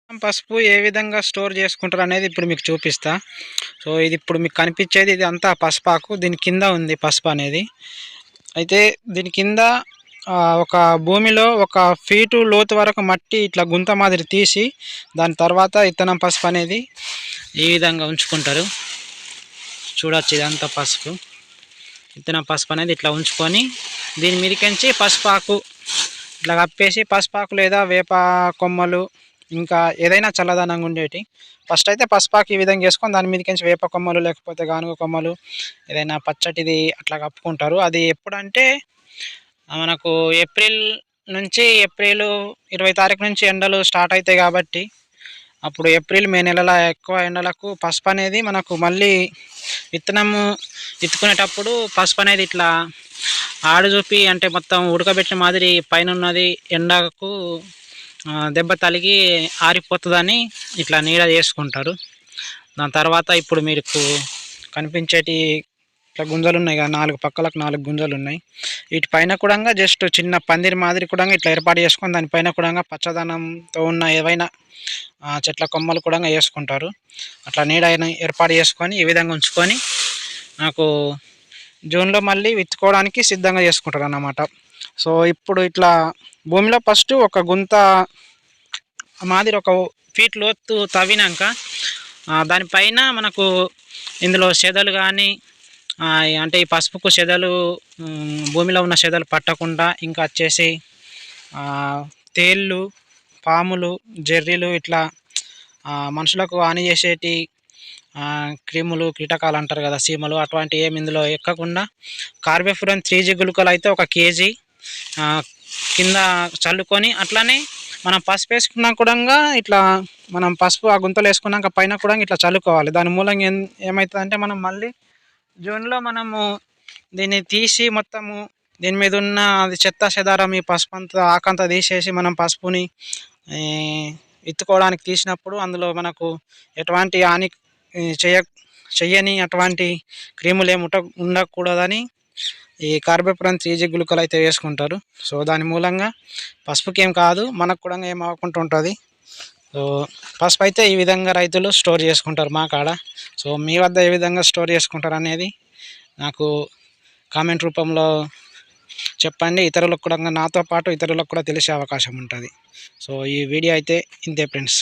పసుపు ఏ విధంగా స్టోర్ చేసుకుంటారు అనేది ఇప్పుడు మీకు చూపిస్తా. సో ఇది ఇప్పుడు మీకు కనిపించేది ఇది అంతా పసుపాకు. దీని కింద ఉంది పసుపు అనేది. అయితే దీని కింద ఒక భూమిలో 1 ఫీటు లోతు వరకు మట్టి ఇట్లా గుంత మాదిరి తీసి దాని తర్వాత ఇత్తనం పసుపు అనేది ఈ విధంగా ఉంచుకుంటారు. చూడొచ్చు ఇదంతా పసుపు. ఇత్తనం పసుపు అనేది ఇట్లా ఉంచుకొని దీని మీదకించి పసుపాకు ఇట్లా కప్పేసి పసుపాకు లేదా వేప కొమ్మలు ఇంకా ఏదైనా చల్లదనంగా ఉండేటి ఫస్ట్ అయితే పసుపాకు ఈ విధంగా వేసుకొని దాని మీదకించి వేప కొమ్మలు లేకపోతే గానుగ కొమ్మలు ఏదైనా పచ్చటిది అట్లా కప్పుకుంటారు. అది ఎప్పుడంటే మనకు ఏప్రిల్ నుంచి ఏప్రిల్ 20 తారీఖు నుంచి ఎండలు స్టార్ట్ అవుతాయి కాబట్టి అప్పుడు ఏప్రిల్ మే నెలల ఎక్కువ ఎండలకు పసుపు అనేది మనకు మళ్ళీ విత్తనము విత్తుకునేటప్పుడు పసుపు అనేది ఇట్లా ఆడు చూపి అంటే మొత్తం ఉడకబెట్టిన మాదిరి పైన ఉన్నది ఎండకు దెబ్బ తలిగి ఆరిపోతుందని ఇట్లా నీడ చేసుకుంటారు. దాని తర్వాత ఇప్పుడు మీకు కనిపించేటి ఇట్లా గుంజలు ఉన్నాయి కదా, 4 పక్కలకు 4 గుంజలు ఉన్నాయి. వీటి పైన కూడా జస్ట్ చిన్న పందిరి మాదిరి కూడా ఇట్లా ఏర్పాటు చేసుకొని దానిపైన కూడా పచ్చదనంతో ఉన్న ఏవైనా చెట్ల కొమ్మలు కూడా వేసుకుంటారు. అట్లా నీడ ఏర్పాటు చేసుకొని ఈ విధంగా ఉంచుకొని నాకు జూన్లో మళ్ళీ విత్తుకోవడానికి సిద్ధంగా చేసుకుంటారు అన్నమాట. సో ఇప్పుడు ఇట్లా భూమిలో ఫస్ట్ ఒక గుంత మాదిరి 1 ఫీట్ లోతు తవ్వినాక దానిపైన మనకు ఇందులో చెదలు కానీ అంటే ఈ పసుపుకు చెదలు భూమిలో ఉన్న చెదలు పట్టకుండా ఇంకా వచ్చేసి తేళ్ళు, పాములు, జెర్రీలు ఇట్లా మనుషులకు హాని చేసేటి క్రిములు కీటకాలు అంటారు కదా, సీమలు, అటువంటి ఏమి ఇందులో ఎక్కకుండా కార్బోఫ్యూరాన్ 3G గుళికలు అయితే 1 kg కింద చల్లుకొని అట్లానే మనం పసుపు వేసుకున్నా కూడా ఇట్లా మనం పసుపు ఆ గుంతలు వేసుకున్నాక పైన కూడా ఇట్లా చల్లుకోవాలి. దాని మూలంగా ఏమవుతుందంటే మనం మళ్ళీ జూన్లో మనము దీన్ని తీసి మొత్తము దీని మీద ఉన్న అది చెత్త చెదారం ఈ పసుపు అంతా ఆకంతా తీసేసి మనం పసుపుని విత్తుకోవడానికి తీసినప్పుడు అందులో మనకు ఎటువంటి హాని చెయ్యని అటువంటి క్రిములు ఏమి ఉండకూడదని ఈ కార్బోఫ్యూరాన్ 3G గుళికలు అయితే వేసుకుంటారు. సో దాని మూలంగా పసుపుకి ఏం కాదు, మనకు కూడా ఏం అవ్వకుండా ఉంటుంది. సో పసుపు అయితే ఈ విధంగా రైతులు స్టోర్ చేసుకుంటారు మా కాడ. సో మీ వద్ద ఏ విధంగా స్టోర్ చేసుకుంటారు అనేది నాకు కామెంట్ రూపంలో చెప్పండి. ఇతరులకు కూడా నాతో పాటు ఇతరులకు కూడా తెలిసే అవకాశం ఉంటుంది. సో ఈ వీడియో అయితే ఇంతే ఫ్రెండ్స్.